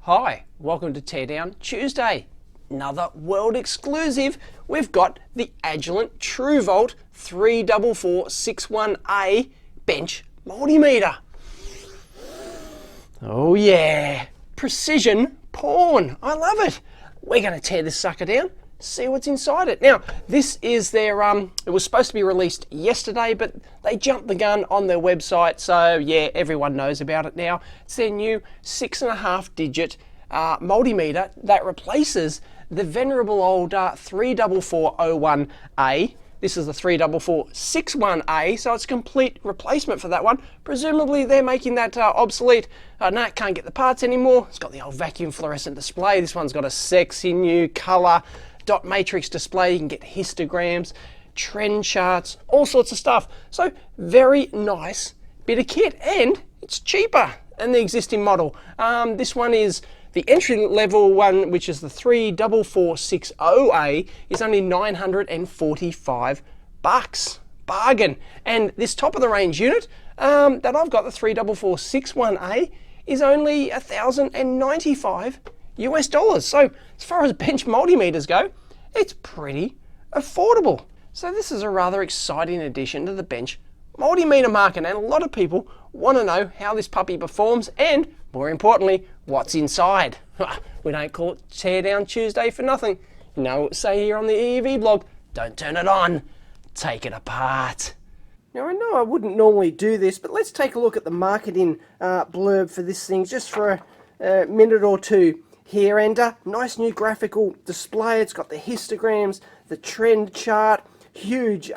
Hi, welcome to Teardown Tuesday. Another world exclusive. We've got the Agilent TrueVolt 34461A bench multimeter. Oh yeah, precision porn. I love it. We're going to tear this sucker down, see what's inside it. Now, this is their, it was supposed to be released yesterday, but they jumped the gun on their website, so yeah, everyone knows about it now. It's their new 6.5 digit multimeter that replaces the venerable old 34401A. This is the 34461A, so it's a complete replacement for that one. Presumably they're making that obsolete. No, it can't get the parts anymore. It's got the old vacuum fluorescent display. This one's got a sexy new color dot matrix display. You can get histograms, trend charts, all sorts of stuff. So very nice bit of kit, and it's cheaper than the existing model. This one is the entry level one, which is the 34460A, is only $945. Bargain. And this top of the range unit that I've got, the 34461A, is only $1,095. So as far as bench multimeters go, it's pretty affordable. So this is a rather exciting addition to the bench multimeter market, and a lot of people want to know how this puppy performs and, more importantly, what's inside. We don't call it Teardown Tuesday for nothing. You know what we say here on the EEVblog, don't turn it on, take it apart. Now I know I wouldn't normally do this, but let's take a look at the marketing blurb for this thing just for a minute or two here. And nice new graphical display. It's got the histograms, the trend chart, huge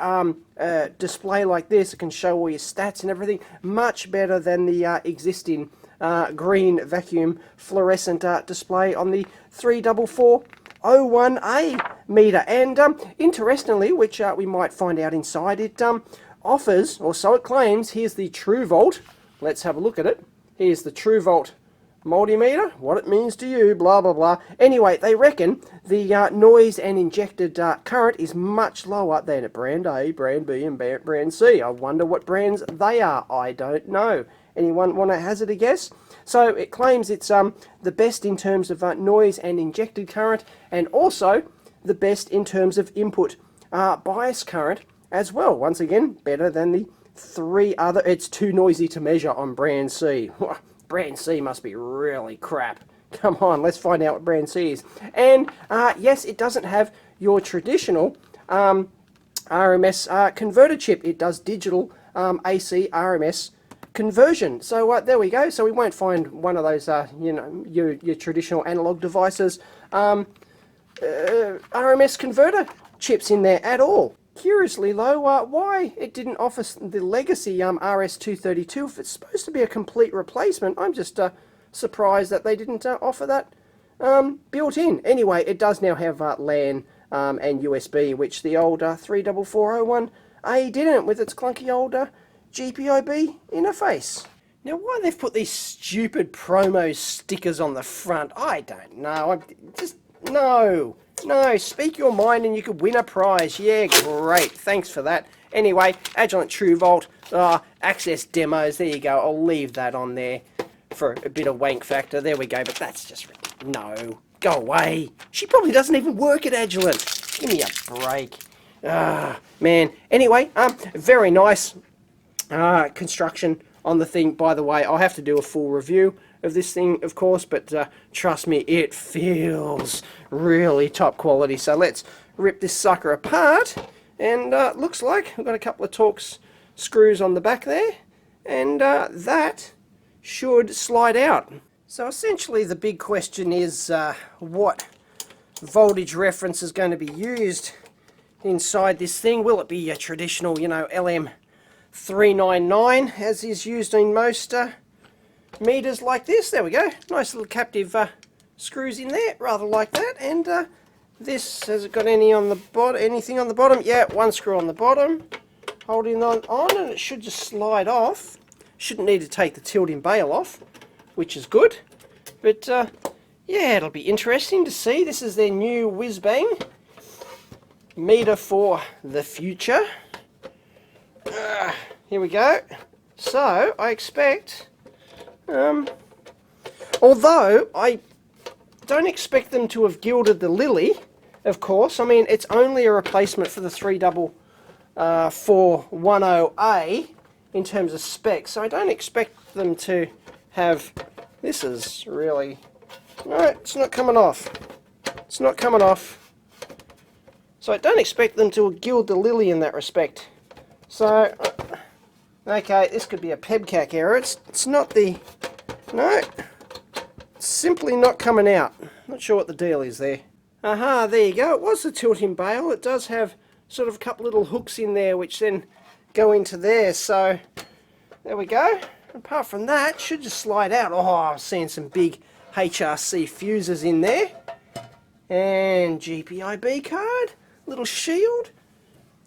display like this. It can show all your stats and everything. Much better than the existing green vacuum fluorescent display on the 34401A meter. And interestingly, which we might find out inside, it offers, or so it claims, here's the TrueVolt. Let's have a look at it. Here's the TrueVolt multimeter, what it means to you, blah blah blah. Anyway, they reckon the noise and injected current is much lower than at brand A, brand B and brand C. I wonder what brands they are. I don't know. Anyone want to hazard a guess? So it claims it's the best in terms of noise and injected current, and also the best in terms of input bias current as well. Once again, better than the three other. It's too noisy to measure on brand C. Brand C must be really crap. Come on, let's find out what brand C is. And yes, it doesn't have your traditional RMS converter chip. It does digital AC RMS conversion. So there we go. So we won't find one of those, you know, your traditional analog devices RMS converter chips in there at all. Curiously though, why it didn't offer the legacy RS232 if it's supposed to be a complete replacement. I'm just surprised that they didn't offer that built in. Anyway, it does now have LAN and USB, which the old 34401A didn't, with its clunky old GPIB interface. Now, why they've put these stupid promo stickers on the front, I don't know. No, speak your mind and you could win a prize. Yeah, great, thanks for that. Anyway, Agilent TrueVolt, access demos, there you go. I'll leave that on there for a bit of wank factor. There we go, but that's just, no, go away. She probably doesn't even work at Agilent. Give me a break. Man. Anyway, very nice construction on the thing. By the way, I'll have to do a full review of this thing, of course, but trust me, it feels really top quality. So let's rip this sucker apart, and looks like we've got a couple of Torx screws on the back there, and that should slide out. So essentially the big question is what voltage reference is going to be used inside this thing. Will it be a traditional, you know, LM399 as is used in most meters like this? There we go, nice little captive screws in there, rather like that. And this, has it got any on the bottom? Anything on the bottom? Yeah, one screw on the bottom, holding on, and it should just slide off. Shouldn't need to take the tilting bail off, which is good. But yeah, it'll be interesting to see. This is their new whiz-bang meter for the future. Here we go. So I expect, although I don't expect them to have gilded the lily, of course. I mean, it's only a replacement for the 34410A in terms of specs, so I don't expect them to have... This is really... No, it's not coming off. It's not coming off. So I don't expect them to gild the lily in that respect. So, okay, this could be a PEBCAC error. It's not the... No, it's simply not coming out. Not sure what the deal is there. Aha, there you go. It was the tilting bail. It does have sort of a couple little hooks in there which then go into there. So, there we go. Apart from that, it should just slide out. Oh, I'm seeing some big HRC fuses in there. And GPIB card. Little shield.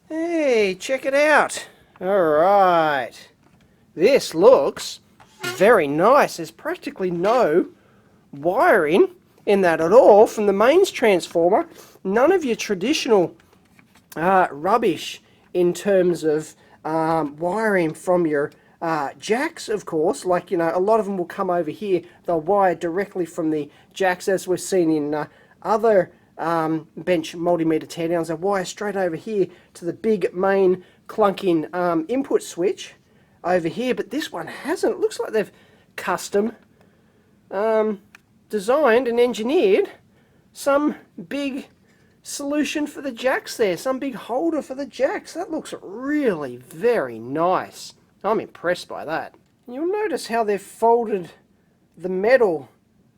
Hey, check it out. Alright. This looks very nice. There's practically no wiring in that at all from the mains transformer. None of your traditional rubbish in terms of wiring from your jacks, of course. Like, you know, a lot of them will come over here. They'll wire directly from the jacks, as we've seen in other bench multimeter teardowns. They'll wire straight over here to the big main clunking input switch over here. But this one hasn't. It looks like they've custom designed and engineered some big solution for the jacks there. Some big holder for the jacks. That looks really very nice. I'm impressed by that. You'll notice how they've folded the metal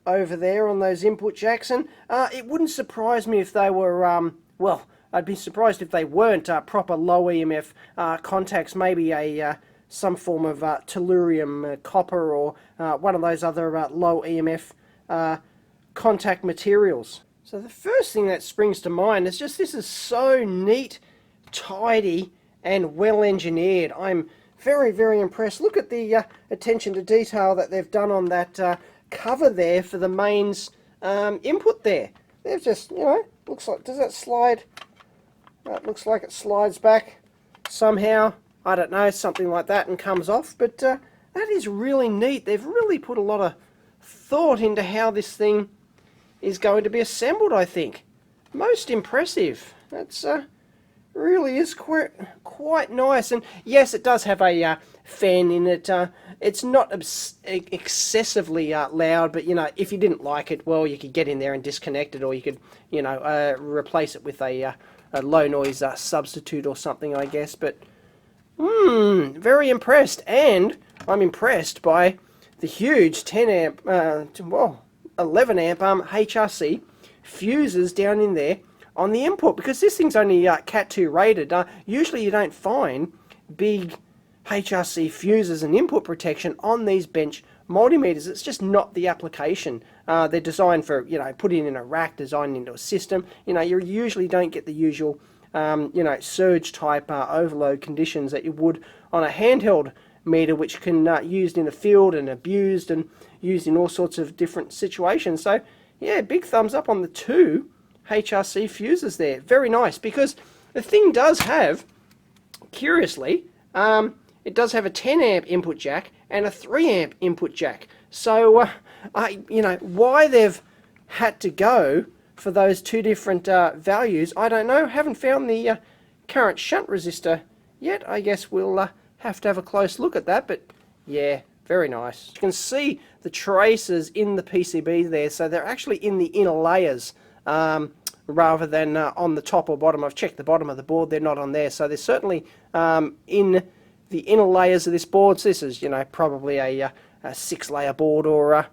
over there on those input jacks, and it wouldn't surprise me if they were, well, I'd be surprised if they weren't proper low EMF contacts, maybe a some form of tellurium copper or one of those other low EMF contact materials. So the first thing that springs to mind is just this is so neat, tidy, and well engineered. I'm very, very impressed. Look at the attention to detail that they've done on that cover there for the mains input there. They've just, you know, looks like, does that slide? It looks like it slides back somehow. I don't know, something like that, and comes off. But that is really neat. They've really put a lot of thought into how this thing is going to be assembled, I think. Most impressive. That's really is quite nice. And yes, it does have a fan in it. It's not excessively loud, but you know, if you didn't like it, well, you could get in there and disconnect it, or you could, you know, replace it with a low noise substitute or something, I guess. But very impressed, and I'm impressed by the huge 10 amp, well, 11 amp HRC fuses down in there on the input, because this thing's only Cat2 rated. Usually you don't find big HRC fuses and input protection on these bench multimeters. It's just not the application. They're designed for, you know, putting in a rack, designed into a system. You know, you usually don't get the usual, you know, surge type overload conditions that you would on a handheld meter, which can used in the field and abused and used in all sorts of different situations. So yeah, big thumbs up on the two HRC fuses there. Very nice, because the thing does have, curiously, it does have a 10 amp input jack and a 3 amp input jack. So you know, why they've had to go for those two different values, I don't know. Haven't found the current shunt resistor yet. I guess we'll have to have a close look at that. But yeah, very nice. You can see the traces in the PCB there, so they're actually in the inner layers rather than on the top or bottom. I've checked the bottom of the board, they're not on there, so they're certainly in the inner layers of this board. So this is, you know, probably a 6-layer board or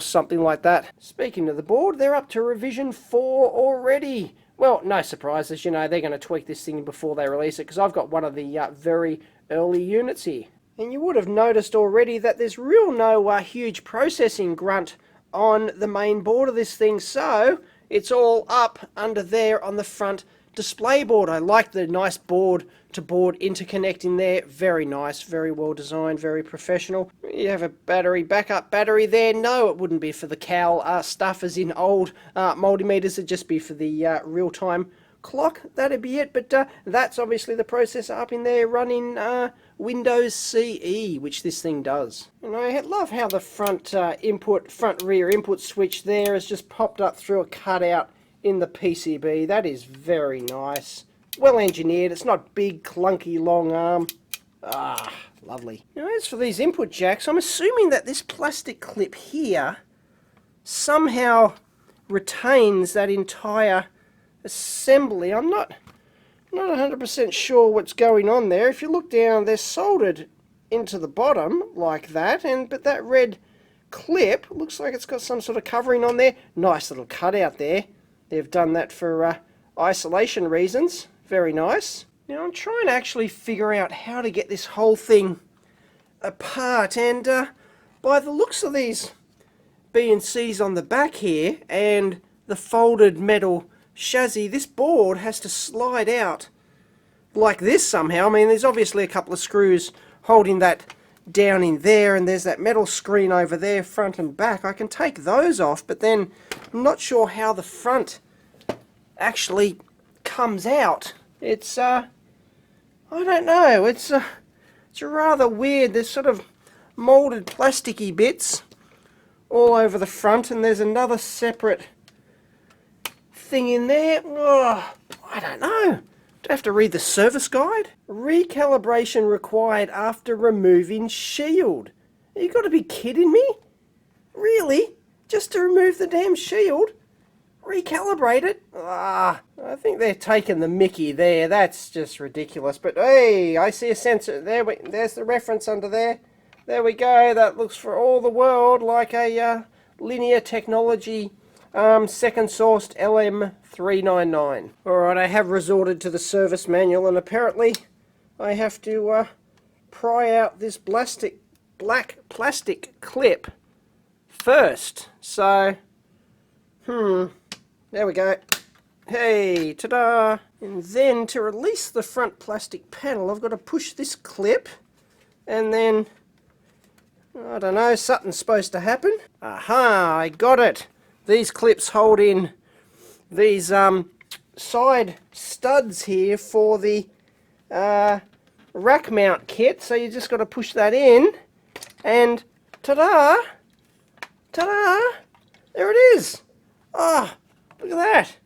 something like that. Speaking of the board, they're up to revision 4 already. Well, no surprises, you know, they're going to tweak this thing before they release it, because I've got one of the very early units here. And you would have noticed already that there's no huge processing grunt on the main board of this thing, so it's all up under there on the front display board. I like the nice board to board interconnect in there. Very nice, very well designed, very professional. You have a battery, backup battery there. No, it wouldn't be for the cowl stuff as in old multimeters. It'd just be for the real-time clock, that'd be it. But that's obviously the processor up in there running Windows CE, which this thing does. And I love how the front rear input switch there has just popped up through a cutout in the PCB. That is very nice. Well engineered. It's not big, clunky, long arm. Ah, lovely. Now, as for these input jacks, I'm assuming that this plastic clip here somehow retains that entire assembly. I'm not 100% sure what's going on there. If you look down, they're soldered into the bottom like that, but that red clip looks like it's got some sort of covering on there. Nice little cutout there. They've done that for isolation reasons. Very nice. Now I'm trying to actually figure out how to get this whole thing apart, and by the looks of these B and C's on the back here and the folded metal chassis, this board has to slide out like this somehow. I mean, there's obviously a couple of screws holding that down in there, and there's that metal screen over there, front and back. I can take those off, but then I'm not sure how the front actually comes out. It's I don't know, it's rather weird. There's sort of molded plasticky bits all over the front, and there's another separate thing in there. Oh, I don't know. Do I have to read the service guide? Recalibration required after removing shield. You got to be kidding me? Really? Just to remove the damn shield? Recalibrate it? Ah, I think they're taking the mickey there. That's just ridiculous. But hey, I see a sensor. There's the reference under there. There we go. That looks for all the world like a linear technology second sourced LM399. Alright, I have resorted to the service manual, and apparently I have to pry out this black plastic clip first. So, there we go. Hey, ta-da! And then to release the front plastic panel, I've got to push this clip, and then, I don't know, something's supposed to happen. Aha, I got it! These clips hold in these side studs here for the rack mount kit, so you just got to push that in, and ta-da! Ta-da! There it is! Ah! Look at that.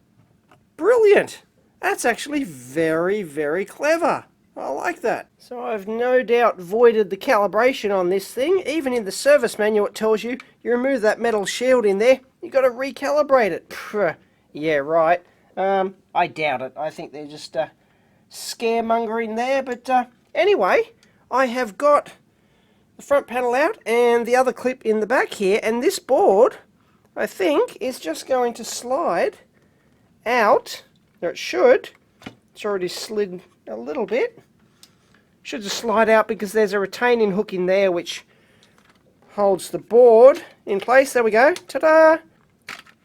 Brilliant. That's actually very, very clever. I like that. So I've no doubt voided the calibration on this thing. Even in the service manual it tells you, you remove that metal shield in there, you got to recalibrate it. Pff, yeah, right. I doubt it. I think they're just scaremongering there. But anyway, I have got the front panel out and the other clip in the back here, and this board, I think, is just going to slide out. Or it should. It's already slid a little bit. Should just slide out because there's a retaining hook in there which holds the board in place. There we go. Ta-da!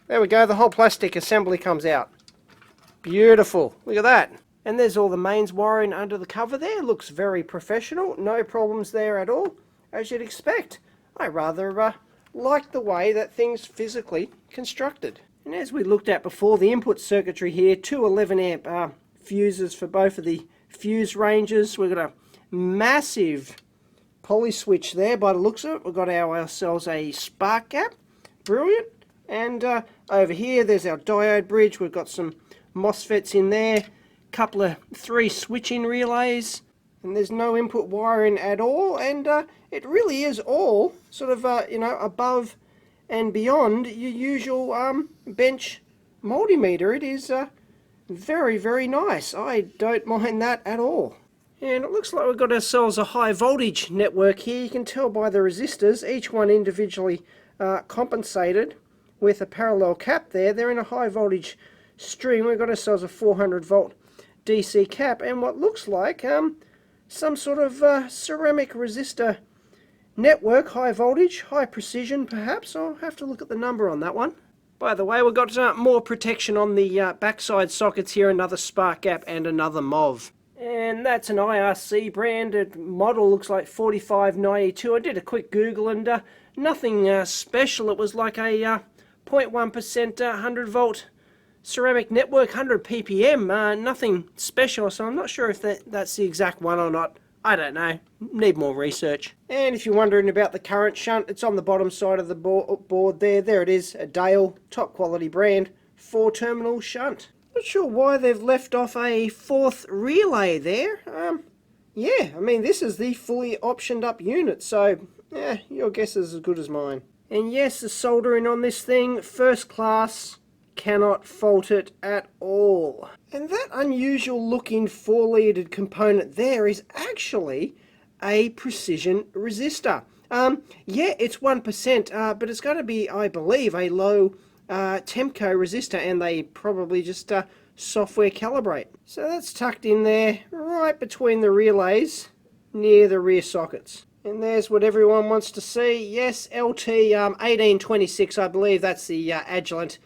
There we go. The whole plastic assembly comes out. Beautiful. Look at that. And there's all the mains wiring under the cover there. Looks very professional. No problems there at all, as you'd expect. I rather like the way that thing's physically constructed. And as we looked at before, the input circuitry here, two 11 amp fuses for both of the fuse ranges. We've got a massive poly switch there by the looks of it. We've got ourselves a spark gap. Brilliant. And over here there's our diode bridge. We've got some MOSFETs in there, couple of 3 switching relays, and there's no input wiring at all, and it really is all sort of you know, above and beyond your usual bench multimeter. It is very, very nice. I don't mind that at all. And it looks like we've got ourselves a high voltage network here. You can tell by the resistors, each one individually compensated with a parallel cap there. They're in a high voltage stream. We've got ourselves a 400 volt DC cap and what looks like some sort of ceramic resistor network, high voltage, high precision perhaps. I'll have to look at the number on that one. By the way, we've got more protection on the backside sockets here, another spark gap and another MOV. And that's an IRC branded model, looks like 4592. I did a quick Google and nothing special. It was like a 0.1% 100 volt ceramic network, 100 ppm, nothing special, so I'm not sure if that's the exact one or not. I don't know, need more research. And if you're wondering about the current shunt, it's on the bottom side of the board there. There it is, a Dale, top quality brand, 4-terminal shunt. Not sure why they've left off a 4th relay there. Yeah, I mean, this is the fully optioned up unit, so yeah, your guess is as good as mine. And yes, the soldering on this thing, first class, cannot fault it at all. And that unusual looking 4-leaded component there is actually a precision resistor. Yeah, it's 1%, but it's going to be, I believe, a low Temco resistor, and they probably just software calibrate. So that's tucked in there, right between the relays, near the rear sockets. And there's what everyone wants to see. Yes, LT 1826, I believe that's the Agilent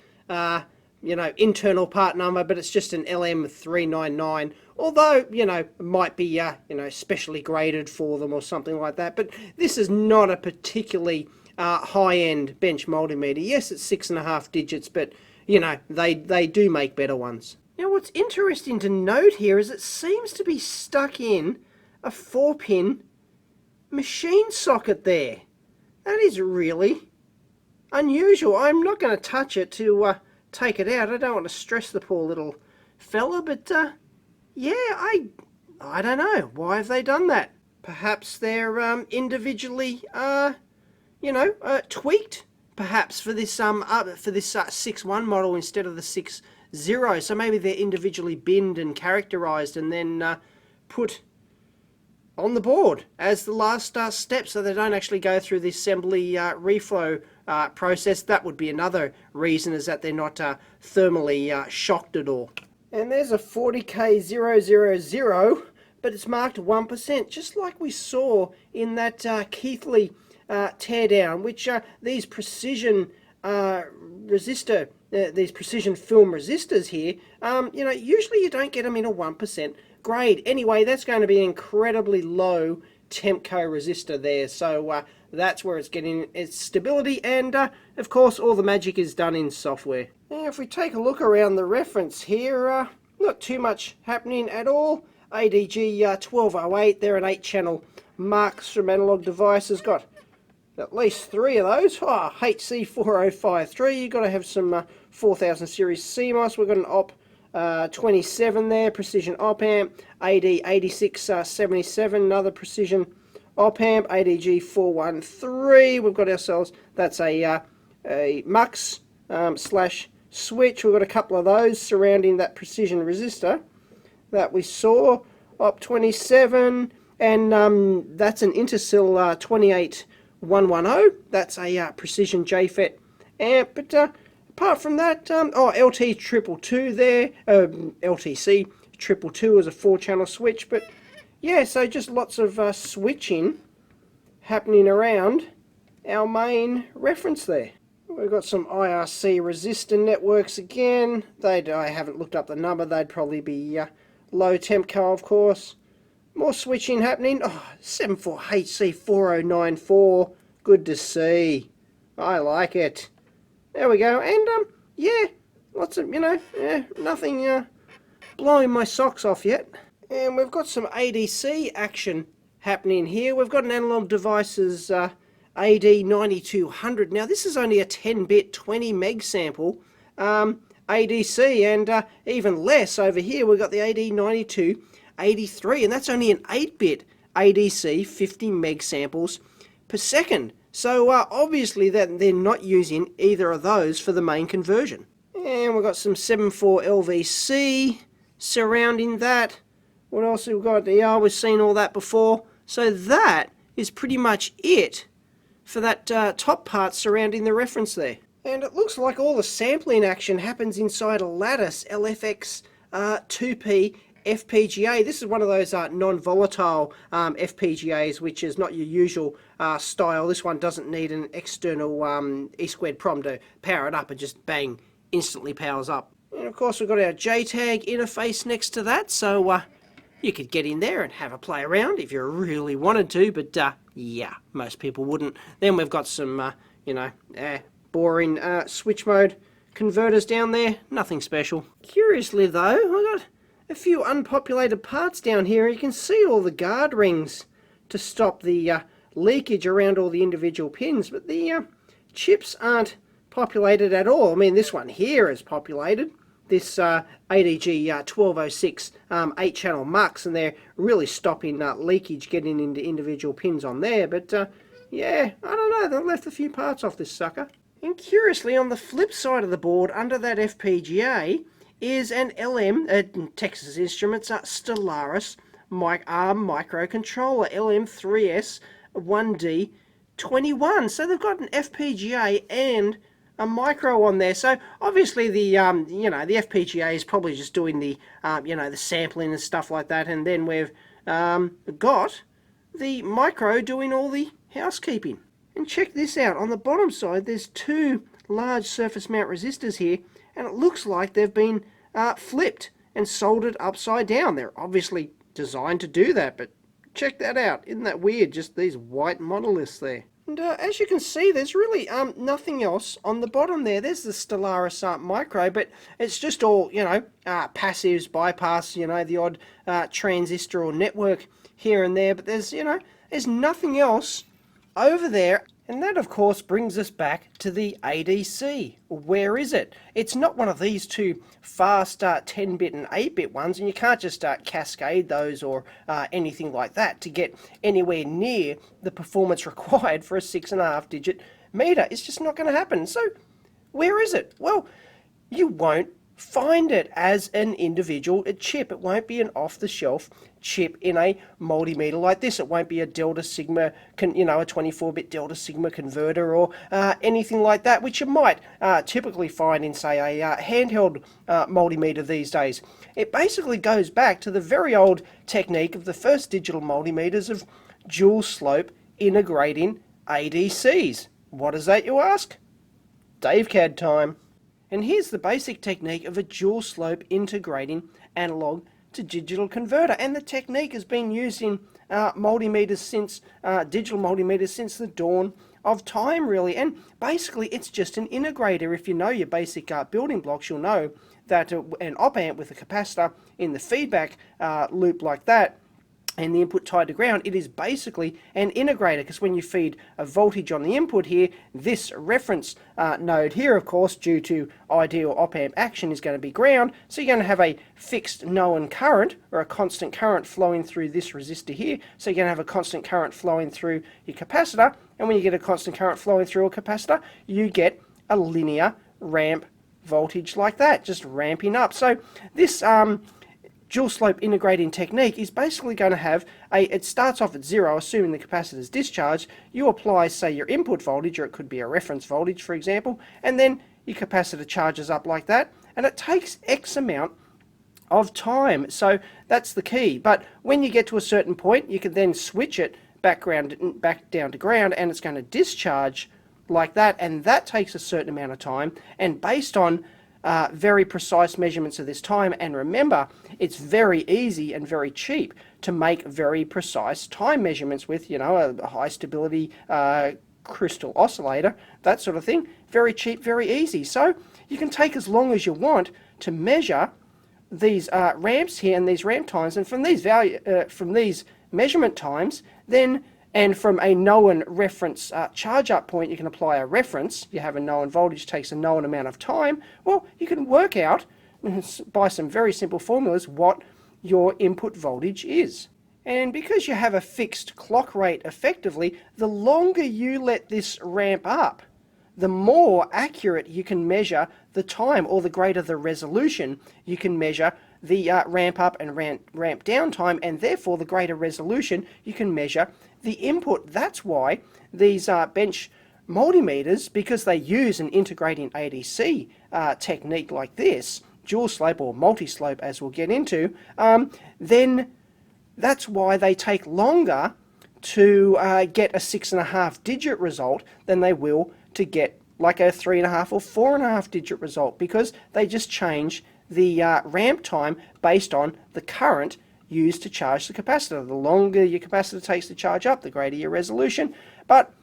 internal part number, but it's just an LM399. Although, it might be, specially graded for them or something like that. But this is not a particularly high-end bench multimeter. Yes, it's 6.5 digits, but, they do make better ones. Now, what's interesting to note here is it seems to be stuck in a 4-pin machine socket there. That is really unusual. I'm not going to touch it to take it out. I don't want to stress the poor little fella, but yeah, I don't know. Why have they done that? Perhaps they're individually tweaked, perhaps for this 6.1 model instead of the 6.0. So maybe they're individually binned and characterized and then put on the board as the last step, so they don't actually go through the assembly reflow process. That would be another reason, is that they're not thermally shocked at all. And there's a 40K000, but it's marked 1%, just like we saw in that Keithley teardown, which these precision resistor, these precision film resistors here, usually you don't get them in a 1% grade. Anyway, that's going to be an incredibly low Temco resistor there, so that's where it's getting its stability, and of course all the magic is done in software. Now if we take a look around the reference here, not too much happening at all. ADG 1208, they're an 8-channel Marks from Analog Devices, got at least 3 of those. HC4053, you've got to have some 4000 series CMOS. We've got an op 27 there, precision op amp. AD8677, another precision op amp. ADG 413, we've got ourselves, that's a mux slash switch. We've got a couple of those surrounding that precision resistor that we saw. Op 27, and that's an Intersil 28110. That's a precision JFET amp. But apart from that, LT 222 there, LTC 222 is a 4-channel switch. But yeah, so just lots of switching happening around our main reference there. We've got some IRC resistor networks again. I haven't looked up the number. They'd probably be low Temco, of course. More switching happening. 74HC4094. Good to see. I like it. There we go. And yeah, lots of, nothing blowing my socks off yet. And we've got some ADC action happening here. We've got an Analog Devices AD9200. Now this is only a 10-bit 20 meg sample ADC, and even less over here we've got the AD9283, and that's only an 8-bit ADC, 50 meg samples per second. So obviously that they're not using either of those for the main conversion. And we've got some 7.4 LVC surrounding that. What else have we got? Yeah, we've seen all that before. So that is pretty much it for that top part surrounding the reference there. And it looks like all the sampling action happens inside a Lattice LFX 2P FPGA. This is one of those non-volatile FPGAs, which is not your usual style. This one doesn't need an external E2 prom to power it up, and just bang, instantly powers up. And of course we've got our JTAG interface next to that, so you could get in there and have a play around if you really wanted to, but yeah, most people wouldn't. Then we've got some, boring switch mode converters down there, nothing special. Curiously though, I got a few unpopulated parts down here. You can see all the guard rings to stop the leakage around all the individual pins, but the chips aren't populated at all. I mean, this one here is populated, this ADG 1206 8-channel mux, and they're really stopping leakage getting into individual pins on there, but yeah, I don't know, they've left a few parts off this sucker. And curiously, on the flip side of the board, under that FPGA, is an LM, Texas Instruments Stellaris ARM microcontroller, LM3S 1D21. So they've got an FPGA and a micro on there. So obviously the the FPGA is probably just doing the the sampling and stuff like that, and then we've got the micro doing all the housekeeping. And check this out, on the bottom side there's two large surface mount resistors here, and it looks like they've been flipped and soldered upside down. They're obviously designed to do that, but check that out. Isn't that weird? Just these white monoliths there. And as you can see, there's really nothing else on the bottom there. There's the Stellaris micro, but it's just all, passives, bypass, the odd transistor or network here and there, but there's, there's nothing else over there. And that, of course, brings us back to the ADC. Where is it? It's not one of these two fast 10-bit and 8-bit ones, and you can't just cascade those or anything like that to get anywhere near the performance required for a 6.5-digit meter. It's just not going to happen. So, where is it? Well, you won't find it as an individual chip. It won't be an off-the-shelf chip in a multimeter like this. It won't be a Delta Sigma, a 24-bit Delta Sigma converter or anything like that, which you might typically find in, say, a handheld multimeter these days. It basically goes back to the very old technique of the first digital multimeters of dual slope integrating ADCs. What is that, you ask? DaveCAD time. And here's the basic technique of a dual slope integrating analog to digital converter. And the technique has been used in multimeters since, digital multimeters since the dawn of time, really. And basically it's just an integrator. If you know your basic building blocks, you'll know that an op-amp with a capacitor in the feedback loop like that, and the input tied to ground, it is basically an integrator, because when you feed a voltage on the input here, this reference node here, of course, due to ideal op-amp action, is going to be ground, so you're going to have a fixed known current, or a constant current flowing through this resistor here, so you're going to have a constant current flowing through your capacitor, and when you get a constant current flowing through a capacitor, you get a linear ramp voltage like that, just ramping up. So this dual slope integrating technique is basically going to have it starts off at 0, assuming the capacitor is discharged. You apply, say, your input voltage, or it could be a reference voltage, for example, and then your capacitor charges up like that, and it takes X amount of time. So that's the key. But when you get to a certain point, you can then switch it back down to ground, and it's going to discharge like that, and that takes a certain amount of time. And based on very precise measurements of this time, and remember, it's very easy and very cheap to make very precise time measurements with, a high stability crystal oscillator, that sort of thing. Very cheap, very easy. So you can take as long as you want to measure these ramps here and these ramp times, and from these measurement times, then, and from a known reference charge up point, you can apply a reference. You have a known voltage, takes a known amount of time. Well, you can work out by some very simple formulas what your input voltage is. And because you have a fixed clock rate effectively, the longer you let this ramp up, the more accurate you can measure the time, or the greater the resolution you can measure the ramp up and ramp down time, and therefore the greater resolution you can measure the input. That's why these bench multimeters, because they use an integrating ADC technique like this, dual slope or multi-slope as we'll get into, then that's why they take longer to get a 6.5 digit result than they will to get like a 3.5 or 4.5 digit result, because they just change the ramp time based on the current used to charge the capacitor. The longer your capacitor takes to charge up, the greater your resolution, but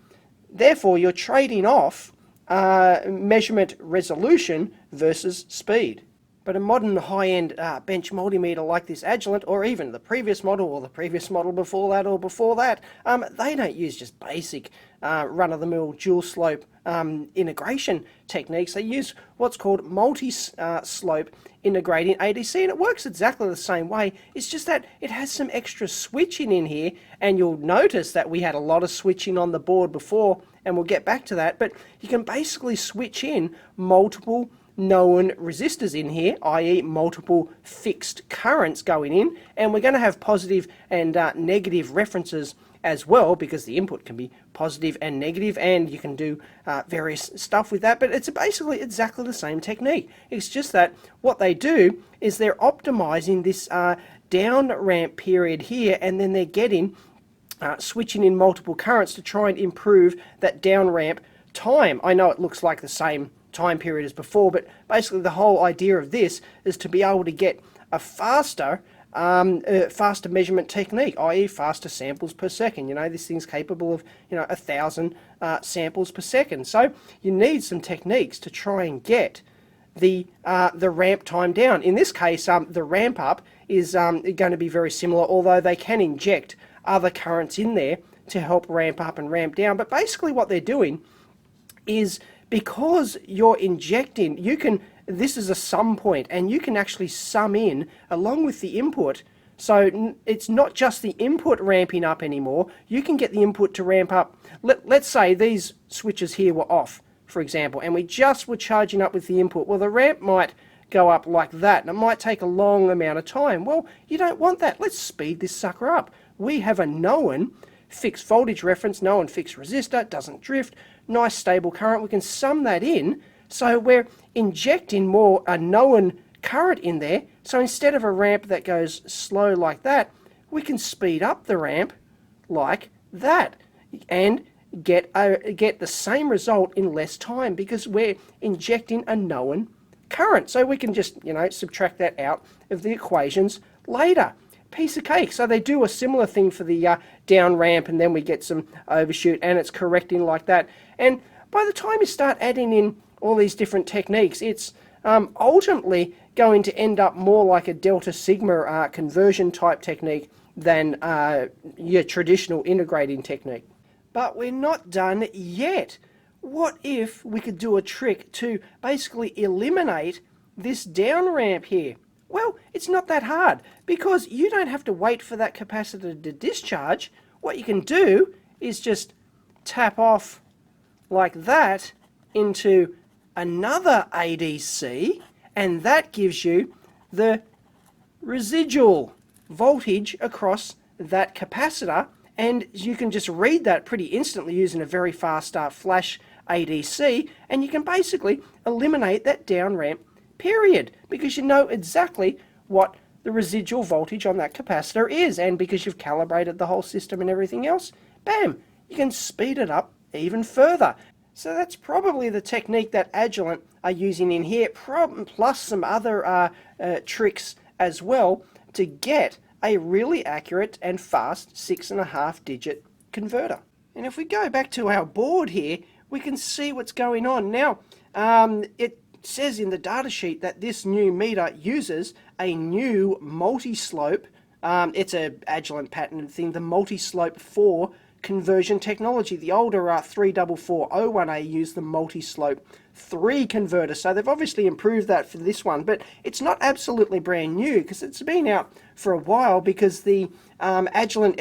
therefore you're trading off measurement resolution versus speed. But a modern high-end bench multimeter like this Agilent, or even the previous model, or the previous model before that, or before that, they don't use just basic run-of-the-mill dual slope integration techniques. They use what's called multi-slope integrating ADC, and it works exactly the same way. It's just that it has some extra switching in here, and you'll notice that we had a lot of switching on the board before, and we'll get back to that. But you can basically switch in multiple known resistors in here, i.e. multiple fixed currents going in, and we're going to have positive and negative references as well, because the input can be positive and negative, and you can do various stuff with that. But it's basically exactly the same technique. It's just that what they do is they're optimizing this down ramp period here, and then they're getting switching in multiple currents to try and improve that down ramp time. I know it looks like the same time period as before, but basically the whole idea of this is to be able to get a faster measurement technique, i.e. faster samples per second. You know, this thing's capable of 1,000 samples per second. So you need some techniques to try and get the ramp time down. In this case, the ramp up is going to be very similar, although they can inject other currents in there to help ramp up and ramp down. But basically what they're doing is, because you're injecting, this is a sum point, and you can actually sum in along with the input. So it's not just the input ramping up anymore. You can get the input to ramp up. Let's say these switches here were off, for example, and we just were charging up with the input. Well, the ramp might go up like that, and it might take a long amount of time. Well, you don't want that. Let's speed this sucker up. We have a known fixed voltage reference, known fixed resistor, doesn't drift, nice stable current. We can sum that in, so we're injecting more a known current in there. So instead of a ramp that goes slow like that, we can speed up the ramp like that and get the same result in less time, because we're injecting a known current. So we can just subtract that out of the equations later. Piece of cake. So they do a similar thing for the down ramp, and then we get some overshoot, and it's correcting like that. And by the time you start adding in all these different techniques, it's ultimately going to end up more like a delta sigma conversion type technique than your traditional integrating technique. But we're not done yet. What if we could do a trick to basically eliminate this down ramp here? Well, it's not that hard, because you don't have to wait for that capacitor to discharge. What you can do is just tap off like that into another ADC, and that gives you the residual voltage across that capacitor, and you can just read that pretty instantly using a very fast flash ADC, and you can basically eliminate that down ramp period, because you know exactly what the residual voltage on that capacitor is, and because you've calibrated the whole system and everything else, bam, you can speed it up even further. So that's probably the technique that Agilent are using in here, plus some other tricks as well, to get a really accurate and fast 6.5 digit converter. And if we go back to our board here, we can see what's going on. Now, it says in the datasheet that this new meter uses a new multi-slope, it's a Agilent patented thing, the multi-slope 4 conversion technology. The older 34461A used the multi-slope 3 converter, so they've obviously improved that for this one, but it's not absolutely brand new, because it's been out for a while, because the Agilent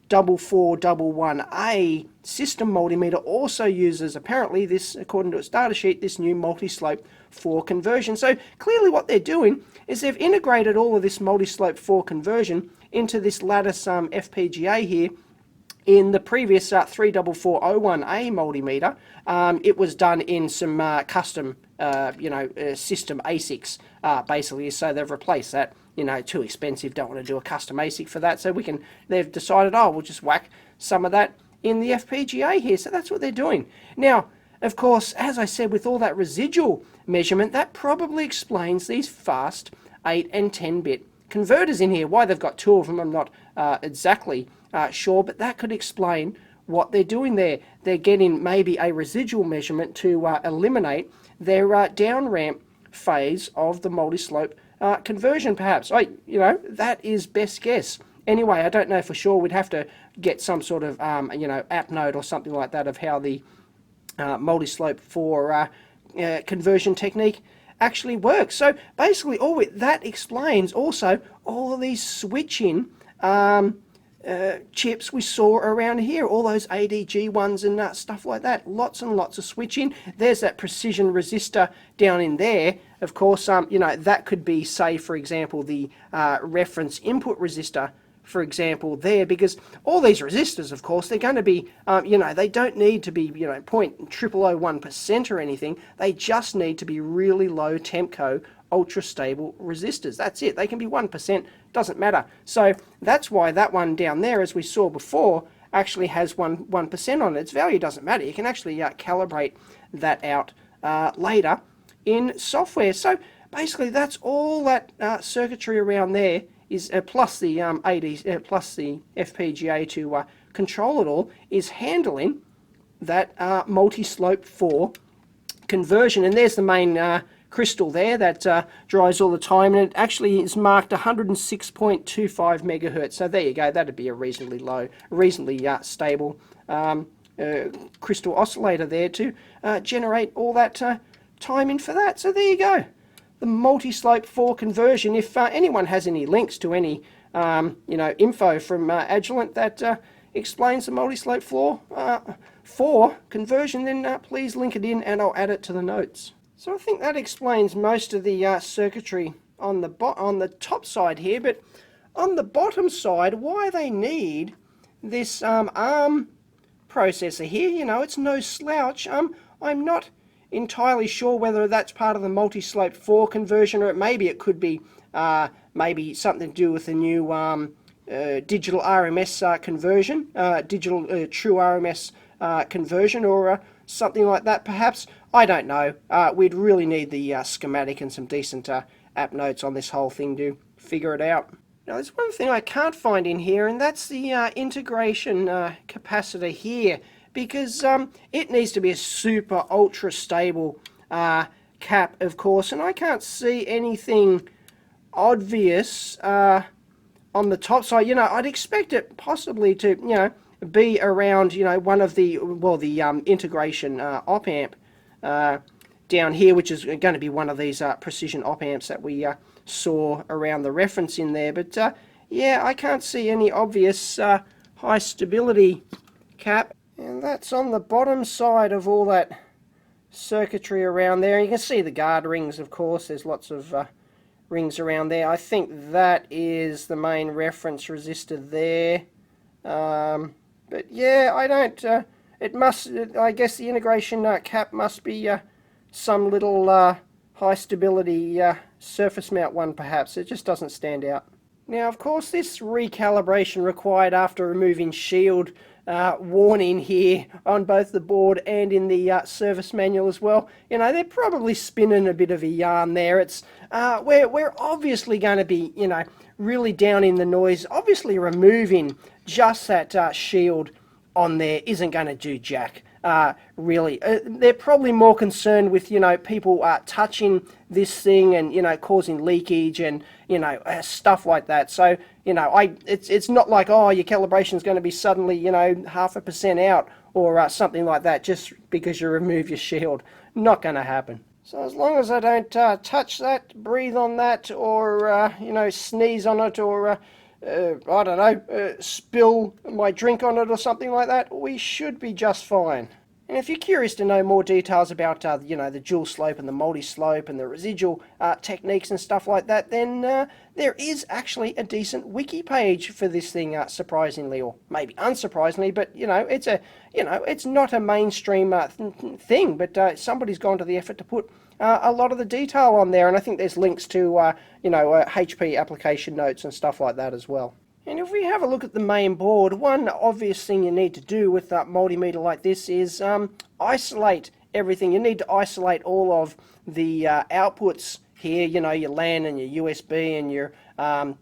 L4411A system multimeter also uses, apparently this, according to its datasheet, this new multi-slope 4 conversion. So clearly what they're doing is they've integrated all of this multi-slope 4 conversion into this lattice FPGA here. In the previous 34401A multimeter, it was done in some custom, system ASICs, basically. So they've replaced that. Too expensive. Don't want to do a custom ASIC for that. So they've decided, we'll just whack some of that in the FPGA here. So that's what they're doing. Now, of course, as I said, with all that residual measurement, that probably explains these fast 8 and 10-bit converters in here. Why they've got 2 of them, I'm not exactly sure, but that could explain what they're doing there. They're getting maybe a residual measurement to eliminate their down ramp phase of the multi-slope conversion, perhaps. That is best guess. Anyway, I don't know for sure. We'd have to get some sort of app note or something like that of how the multi-slope for conversion technique actually works. So basically, that explains also all of these switching chips we saw around here, all those ADG ones and stuff like that. Lots and lots of switching. There's that precision resistor down in there. Of course, that could be, say, for example, the reference input resistor, for example, there, because all these resistors, of course, they're going to be, they don't need to be, 0.0001% or anything. They just need to be really low Tempco ultra stable resistors. That's it. They can be 1%, doesn't matter. So that's why that one down there, as we saw before, actually has 1% on it. Its value doesn't matter. You can actually calibrate that out later in software. So basically, that's all that circuitry around there is plus the plus the FPGA to control it all, is handling that multi-slope 4 conversion. And there's the main crystal there that dries all the time, and it actually is marked 106.25 megahertz. So there you go. That'd be a reasonably stable crystal oscillator there to generate all that timing for that. So there you go. The multi-slope 4 conversion. If anyone has any links to any info from Agilent that explains the multi-slope 4 conversion, then please link it in and I'll add it to the notes. So I think that explains most of the circuitry on the top side here, but on the bottom side, why they need this ARM processor here, it's no slouch. I'm not entirely sure whether that's part of the multi-slope 4 conversion, or maybe it could be maybe something to do with the new digital RMS conversion, digital true RMS conversion, or something like that perhaps. I don't know. We'd really need the schematic and some decent app notes on this whole thing to figure it out. Now there's one thing I can't find in here, and that's the integration capacitor here, because it needs to be a super ultra stable cap, of course, and I can't see anything obvious on the top side. I'd expect it possibly to be around one of the integration op amp down here, which is going to be one of these precision op amps that we saw around the reference in there. But yeah, I can't see any obvious high stability cap. And that's on the bottom side of all that circuitry around there. You can see the guard rings, of course. There's lots of rings around there. I think that is the main reference resistor there. But yeah, I don't... I guess the integration cap must be some little high stability surface mount one, perhaps. It just doesn't stand out. Now, of course, this recalibration required after removing shield warning here on both the board and in the service manual as well. They're probably spinning a bit of a yarn there. It's we're obviously going to be really down in the noise. Obviously removing just that shield on there isn't going to do jack. Really, they're probably more concerned with people touching this thing and causing leakage and stuff like that. So it's not like, oh, your calibration is going to be suddenly 0.5% out or something like that just because you remove your shield. Not going to happen. So as long as I don't touch that, breathe on that, or sneeze on it, or I don't know, spill my drink on it or something like that, we should be just fine. And if you're curious to know more details about, the dual slope and the multi-slope and the residual techniques and stuff like that, then there is actually a decent wiki page for this thing, surprisingly, or maybe unsurprisingly, but, it's not a mainstream thing, but somebody's gone to the effort to put a lot of the detail on there, and I think there's links to, HP application notes and stuff like that as well. And if we have a look at the main board, one obvious thing you need to do with a multimeter like this is isolate everything. You need to isolate all of the outputs here, your LAN and your USB and your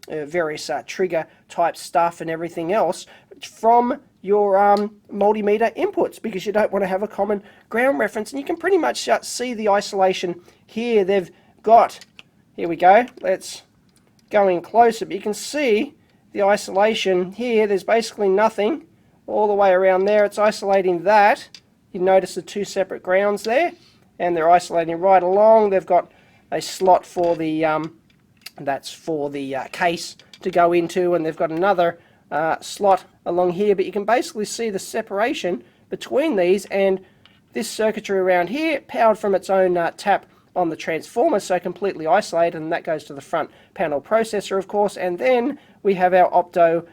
various trigger type stuff and everything else from your multimeter inputs, because you don't want to have a common ground reference. And you can pretty much see the isolation here. They've got, here we go, let's go in closer, but you can see the isolation here. There's basically nothing all the way around there. It's isolating that. You notice the two separate grounds there, and they're isolating right along. They've got a slot for the that's for the case to go into, and they've got another slot along here, but you can basically see the separation between these, and this circuitry around here powered from its own tap on the transformer, so completely isolated, and that goes to the front panel processor, of course. And then we have our opto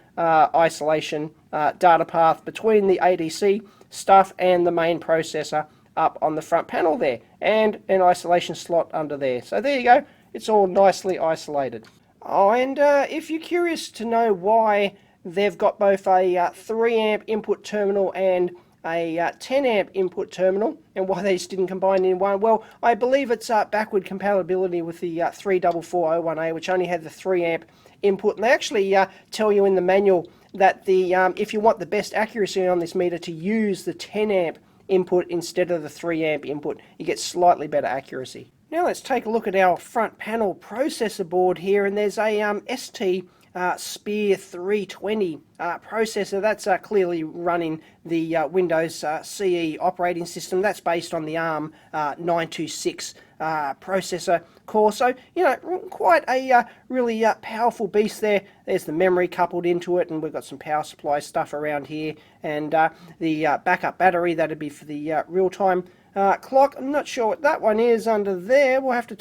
isolation data path between the ADC stuff and the main processor up on the front panel there, and an isolation slot under there. So there you go, it's all nicely isolated. Oh, and if you're curious to know why they've got both a 3 amp input terminal and a 10 amp input terminal, and why they just didn't combine in one, well, I believe it's backward compatibility with the 34461A, which only had the 3 amp input. And they actually tell you in the manual that the if you want the best accuracy on this meter, to use the 10 amp input instead of the 3 amp input. You get slightly better accuracy. Now let's take a look at our front panel processor board here, and there's a ST Spear 320 processor. That's clearly running the Windows CE operating system. That's based on the ARM 926 processor core. So, you know, quite a really powerful beast there. There's the memory coupled into it, and we've got some power supply stuff around here, and the backup battery, that'd be for the real-time clock. I'm not sure what that one is under there. We'll have to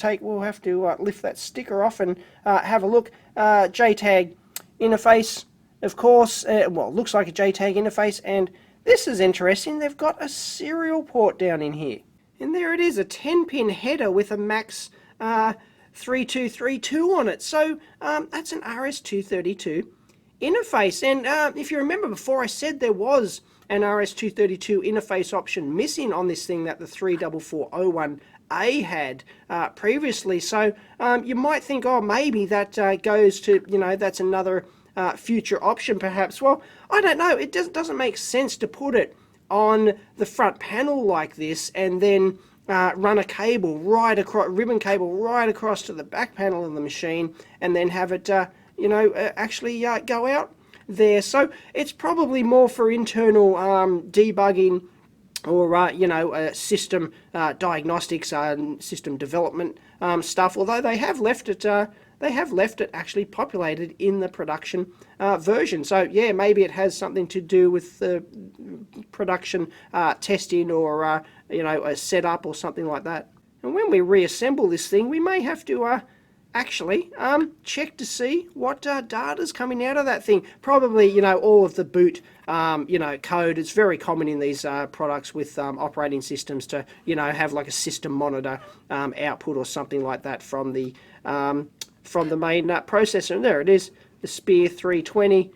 lift that sticker off and have a look. JTAG interface, of course. Well, looks like a JTAG interface, and this is interesting. They've got a serial port down in here, and there it is, a 10-pin header with a max 3232 on it. So that's an RS-232 interface. And if you remember before, I said there was an RS-232 interface option missing on this thing that the 34461A had previously. So you might think, oh, maybe that goes to, you know, that's another future option perhaps. Well, I don't know. It doesn't make sense to put it on the front panel like this and then run a cable right across, ribbon cable right across to the back panel of the machine, and then have it, actually go out there. So it's probably more for internal debugging, or system diagnostics and system development stuff. Although they have left it actually populated in the production version. So yeah, maybe it has something to do with the production testing, or a setup or something like that. And when we reassemble this thing, we may have to actually check to see what data's coming out of that thing. Probably, all of the boot code. It's very common in these products with operating systems to have like a system monitor output or something like that from the main processor. And there it is, the Spear 320.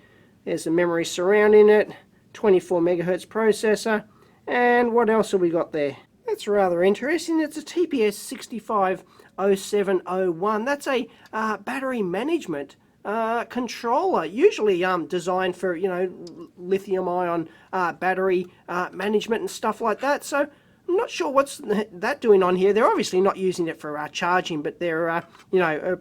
There's the memory surrounding it, 24 megahertz processor. And what else have we got there? That's rather interesting. It's a TPS 650701. That's a battery management controller, usually designed for lithium-ion battery management and stuff like that. So I'm not sure what's that doing on here. They're obviously not using it for charging, but they're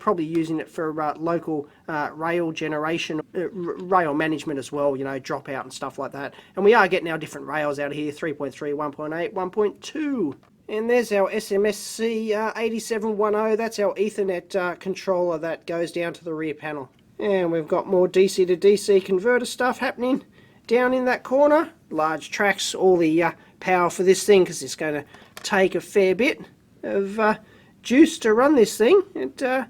probably using it for local rail generation, rail management as well, dropout and stuff like that. And we are getting our different rails out of here: 3.3, 1.8, 1.2. And there's our SMSC 8710. That's our Ethernet controller that goes down to the rear panel. And we've got more DC to DC converter stuff happening down in that corner. Large tracks, all the power for this thing, because it's going to take a fair bit of juice to run this thing. And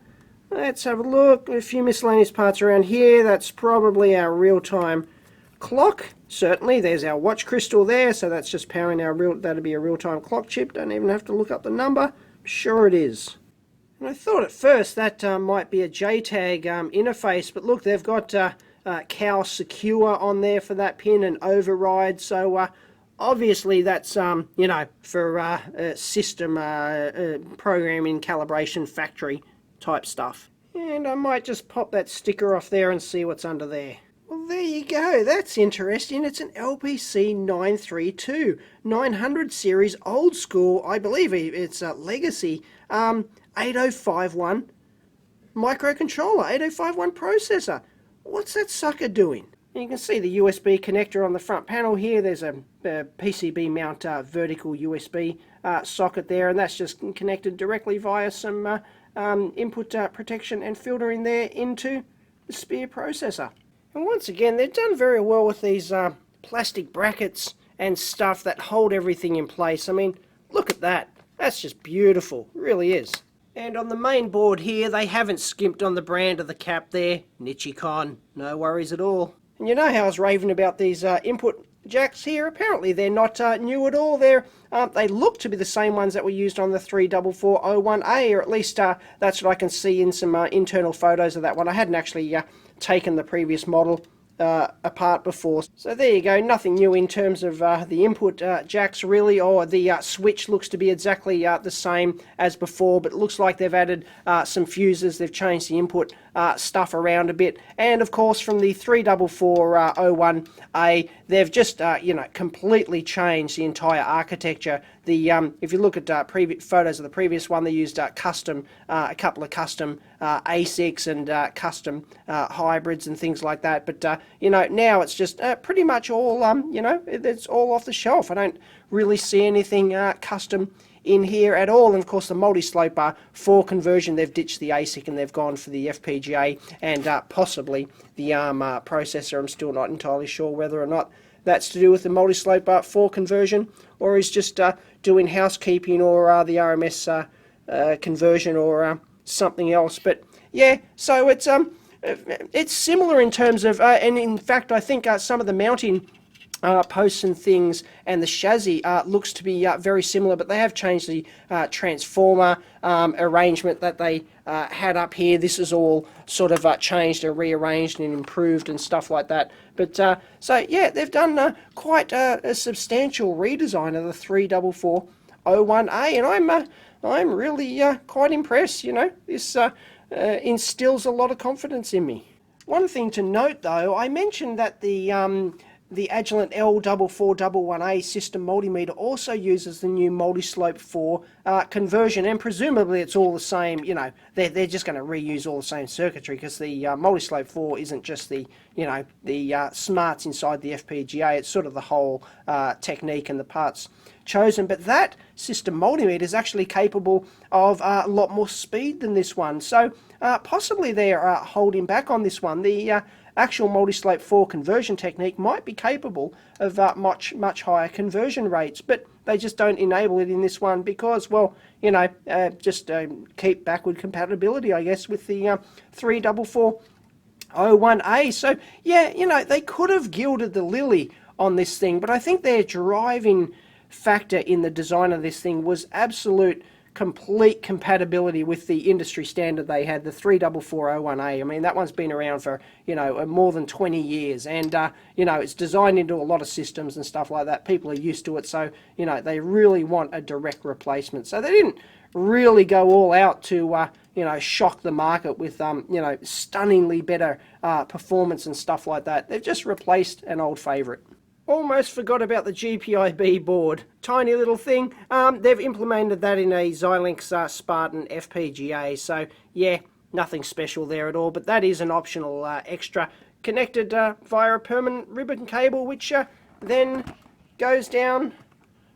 let's have a look. A few miscellaneous parts around here. That's probably our real-time clock. Certainly, there's our watch crystal there, so that's just powering that'll be a real-time clock chip. Don't even have to look up the number. I'm sure it is. And I thought at first that might be a JTAG interface, but look, they've got Cal Secure on there for that pin, and override. So obviously that's for system programming, calibration, factory type stuff. And I might just pop that sticker off there and see what's under there. Well, there you go. That's interesting. It's an LPC 932 900 series, old school. I believe it's a legacy 8051 microcontroller, 8051 processor. What's that sucker doing? You can see the USB connector on the front panel here. There's a PCB mount vertical USB socket there, and that's just connected directly via some input protection and filtering there into the Spear processor. And once again, they've done very well with these plastic brackets and stuff that hold everything in place. I mean, look at that. That's just beautiful. It really is. And on the main board here, they haven't skimped on the brand of the cap there. Nichicon. No worries at all. And you know how I was raving about these input jacks here? Apparently they're not new at all. They look to be the same ones that were used on the 34401A, or at least that's what I can see in some internal photos of that one. I hadn't actually taken the previous model apart before. So there you go, nothing new in terms of the input jacks really, or the switch looks to be exactly the same as before, but it looks like they've added some fuses, they've changed the input stuff around a bit, and of course from the 34401A they've just completely changed the entire architecture. If you look at previous photos of the previous one, they used a couple of custom ASICs and custom hybrids and things like that. But now it's just pretty much all it's all off the shelf. I don't really see anything custom in here at all. And of course the multi-slope 4 conversion, they've ditched the ASIC and they've gone for the FPGA and possibly the ARM processor. I'm still not entirely sure whether or not that's to do with the multi-slope 4 conversion, or is just doing housekeeping, or the RMS conversion, or something else. But yeah, so it's similar in terms of, and in fact I think some of the mounting posts and things and the chassis looks to be very similar, but they have changed the transformer arrangement that they had up here. This is all sort of changed and rearranged and improved and stuff like that. But so yeah, they've done quite a substantial redesign of the 34401A, and I'm really quite impressed. This instills a lot of confidence in me. One thing to note though, I mentioned that the Agilent L4411A system multimeter also uses the new multi-slope 4 conversion, and presumably it's all the same. They're just going to reuse all the same circuitry, because the multi-slope 4 isn't just the smarts inside the FPGA. It's sort of the whole technique and the parts chosen. But that system multimeter is actually capable of a lot more speed than this one. So possibly they're holding back on this one. The actual multi-slope 4 conversion technique might be capable of much higher conversion rates, but they just don't enable it in this one because, well, just keep backward compatibility, I guess, with the 34401A. So yeah, they could have gilded the lily on this thing, but I think their driving factor in the design of this thing was absolute complete compatibility with the industry standard they had, the 34401A. I mean, that one's been around for more than 20 years, and it's designed into a lot of systems and stuff like that. People are used to it, so they really want a direct replacement. So they didn't really go all out to shock the market with stunningly better performance and stuff like that. They've just replaced an old favorite. Almost forgot about the GPIB board. Tiny little thing. They've implemented that in a Xilinx Spartan FPGA. So yeah, nothing special there at all. But that is an optional extra, connected via a permanent ribbon cable, which then goes down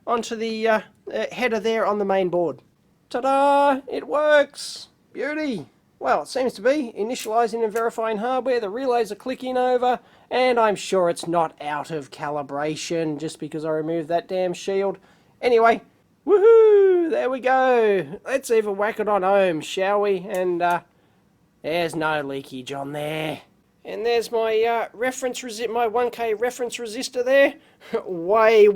onto the header there on the main board. Ta-da! It works! Beauty! Well, it seems to be initializing and verifying hardware. The relays are clicking over, and I'm sure it's not out of calibration just because I removed that damn shield. Anyway, woohoo! There we go. Let's even whack it on home, shall we? And there's no leakage on there. And there's my my 1K reference resistor there. way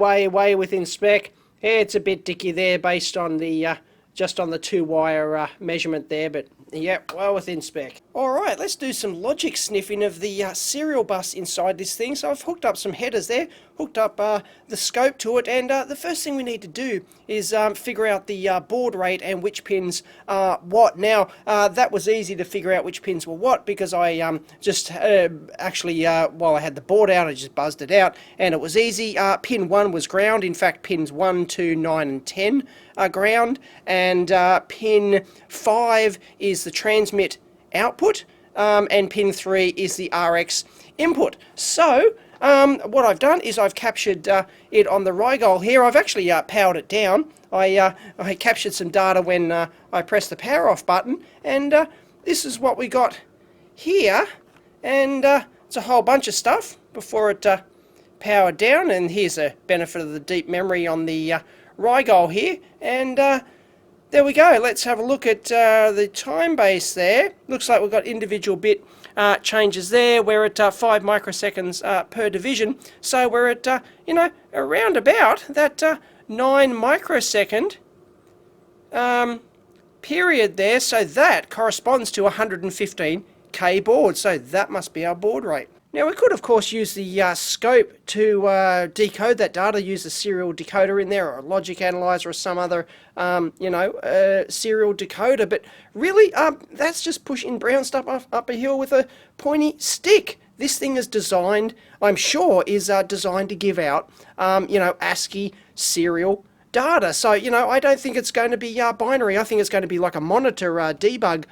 within spec. It's a bit dicky there based on the just on the 2-wire measurement there, but yeah, well within spec. Alright, let's do some logic sniffing of the serial bus inside this thing. So I've hooked up some headers there, hooked up the scope to it, and the first thing we need to do is figure out the baud rate and which pins are what. Now, that was easy to figure out which pins were what, because I just actually, while I had the board out, I just buzzed it out, and it was easy. Pin 1 was ground. In fact, pins 1, 2, 9 and 10 are ground, and pin 5 is the transmit output, and pin 3 is the RX input. So what I've done is I've captured it on the Rigol here. I've actually powered it down. I captured some data when I pressed the power off button, and this is what we got here, and it's a whole bunch of stuff before it powered down. And here's a benefit of the deep memory on the Rigol here, and there we go. Let's have a look at the time base there. Looks like we've got individual bit changes there. We're at 5 microseconds per division, so we're at you know, around about that 9 microsecond period there. So that corresponds to 115k baud. So that must be our baud rate. Now we could of course use the scope to decode that data, use a serial decoder in there, or a logic analyzer, or some other you know, serial decoder, but really that's just pushing brown stuff up a hill with a pointy stick. This thing is designed, I'm sure, is designed to give out you know, ASCII serial data. So, you know, I don't think it's going to be binary. I think it's going to be like a monitor debug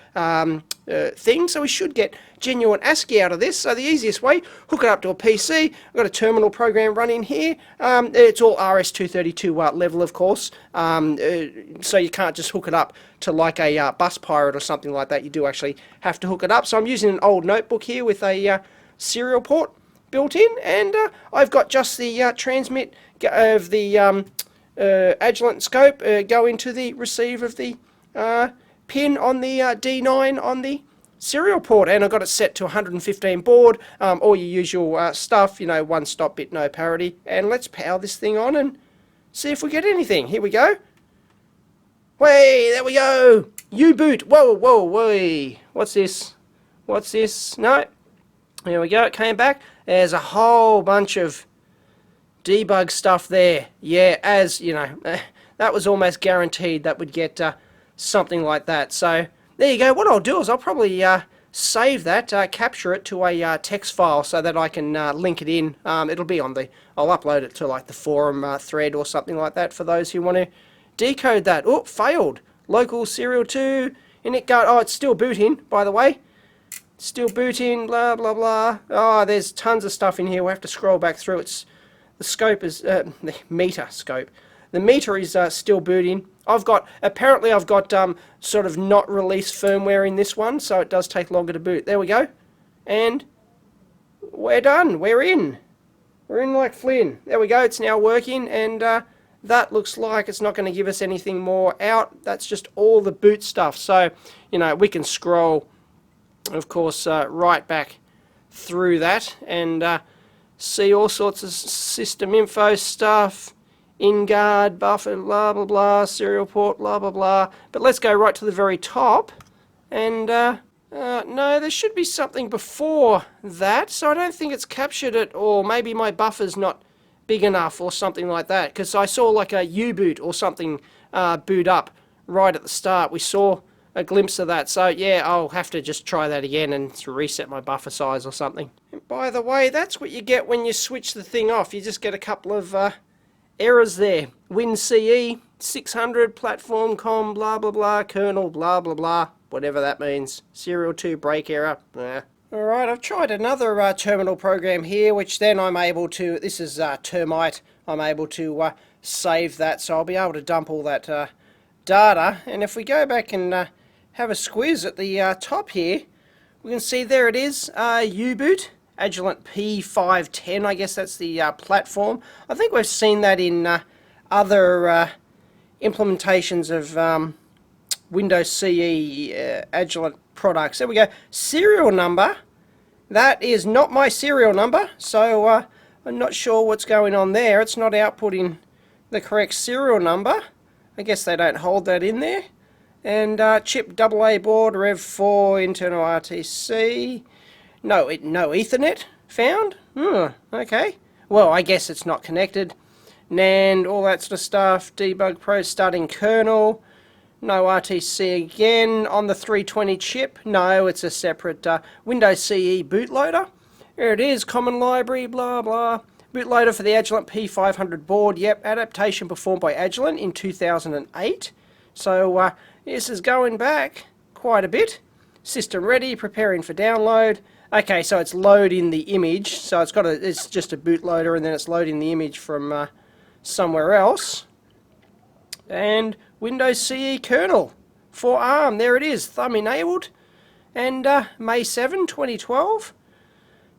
thing. So we should get genuine ASCII out of this. So the easiest way, hook it up to a PC. I've got a terminal program running here. It's all RS-232 level, of course. So you can't just hook it up to like a bus pirate or something like that. You do actually have to hook it up. So I'm using an old notebook here with a serial port built in, and I've got just the transmit of the Agilent scope go into the receive of the pin on the D9 on the serial port, and I've got it set to 115 baud, all your usual stuff, you know, 1 stop bit, no parity. And let's power this thing on and see if we get anything. Here we go. Way, there we go. U-boot. Whoa, whoa, whoa. What's this? What's this? No. There we go. It came back. There's a whole bunch of debug stuff there. Yeah, as you know, that was almost guaranteed that would get something like that. So there you go. What I'll do is I'll probably save that, capture it to a text file so that I can link it in. It'll be on the, I'll upload it to like the forum thread or something like that for those who want to decode that. Oh, failed. Local serial 2 in it go. Oh, it's still booting, by the way. Still booting, blah blah blah. Oh, there's tons of stuff in here. We'll have to scroll back through. It's the scope is the meter scope. The meter is still booting. Apparently I've got sort of not released firmware in this one, so it does take longer to boot. There we go, and we're done. We're in like Flynn. There we go. It's now working, and that looks like it's not going to give us anything more out. That's just all the boot stuff. So you know, we can scroll, of course, right back through that and see all sorts of system info stuff, in-guard, buffer, blah blah blah, serial port, blah blah blah. But let's go right to the very top, and no, there should be something before that, so I don't think it's captured it, or maybe my buffer's not big enough or something like that, because I saw like a U-boot or something boot up right at the start. We saw a glimpse of that, so yeah, I'll have to just try that again and reset my buffer size or something. And by the way, that's what you get when you switch the thing off. You just get a couple of errors there. WinCE 600 platform com blah blah blah, kernel blah blah blah, whatever that means. Serial 2 break error. Alright, I've tried another terminal program here, which then I'm able to, this is Termite, I'm able to save that, so I'll be able to dump all that data. And if we go back and have a squiz at the top here, we can see there it is, U-boot, Agilent P510, I guess that's the platform. I think we've seen that in other implementations of Windows CE Agilent products. There we go. Serial number, that is not my serial number, so I'm not sure what's going on there. It's not outputting the correct serial number. I guess they don't hold that in there. And chip AA board, Rev 4, internal RTC. No Ethernet found? Okay. Well, I guess it's not connected. NAND, all that sort of stuff. Debug Pro starting kernel. No RTC again on the 320 chip. No, it's a separate Windows CE bootloader. There it is, common library, blah blah. Bootloader for the Agilent P500 board. Yep, adaptation performed by Agilent in 2008. So this is going back quite a bit. System ready, preparing for download. Okay, so it's loading the image. So it's just a bootloader, and then it's loading the image from somewhere else. And Windows CE kernel for ARM. There it is, thumb enabled. And May 7, 2012.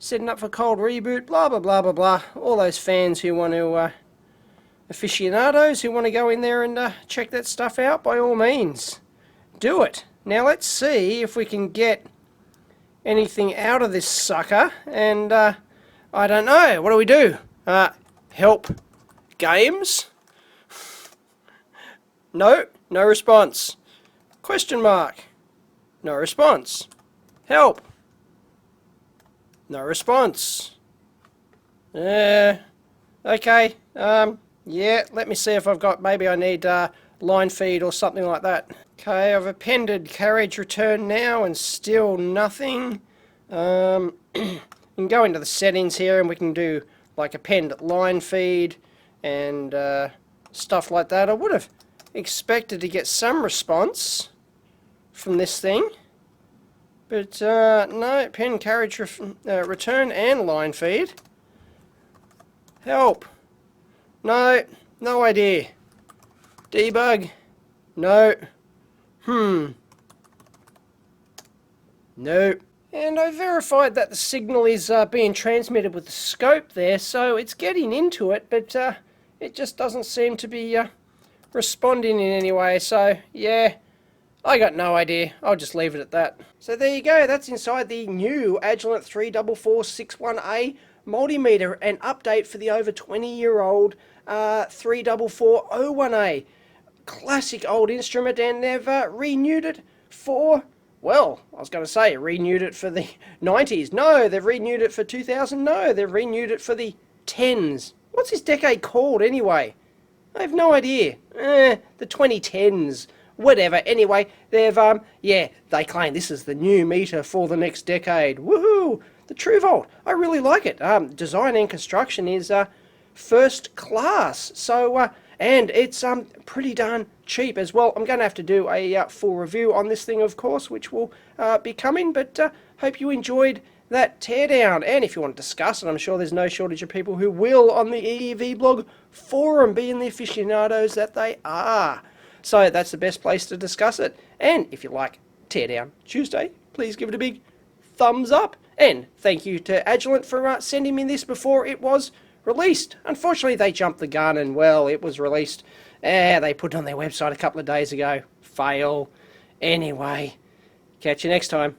Setting up for cold reboot, blah, blah, blah, blah, blah. All those fans who want to, aficionados who want to go in there and check that stuff out, by all means, do it. Now let's see if we can get anything out of this sucker. And I don't know, what do? Help games? No response. Question mark. No response. Help. No response. Okay. Yeah, let me see if I've got, maybe I need line feed or something like that. Okay, I've appended carriage return now and still nothing. We can go into the settings here and we can do like append line feed and stuff like that. I would have expected to get some response from this thing. But no, pen carriage return and line feed. Help. No idea. Debug. No. No. And I verified that the signal is being transmitted with the scope there, so it's getting into it, but it just doesn't seem to be responding in any way. So yeah, I got no idea. I'll just leave it at that. So there you go. That's inside the new Agilent 34461A multimeter, an update for the over 20-year-old 34401A. Classic old instrument, and they've renewed it for, well, I was going to say renewed it for the 90s. No, they've renewed it for 2000. No, they've renewed it for the 10s. What's this decade called anyway? I have no idea. The 2010s. Whatever. Anyway, they've, yeah, they claim this is the new meter for the next decade. Woohoo! The TrueVolt. I really like it. Design and construction is first class. So, and it's pretty darn cheap as well. I'm going to have to do a full review on this thing, of course, which will be coming. But hope you enjoyed that teardown. And if you want to discuss, and I'm sure there's no shortage of people who will on the EEVblog forum, being the aficionados that they are. So that's the best place to discuss it. And if you like Teardown Tuesday, please give it a big thumbs up. And thank you to Agilent for sending me this before it was released. Unfortunately, they jumped the gun and, well, it was released. They put it on their website a couple of days ago. Fail. Anyway, catch you next time.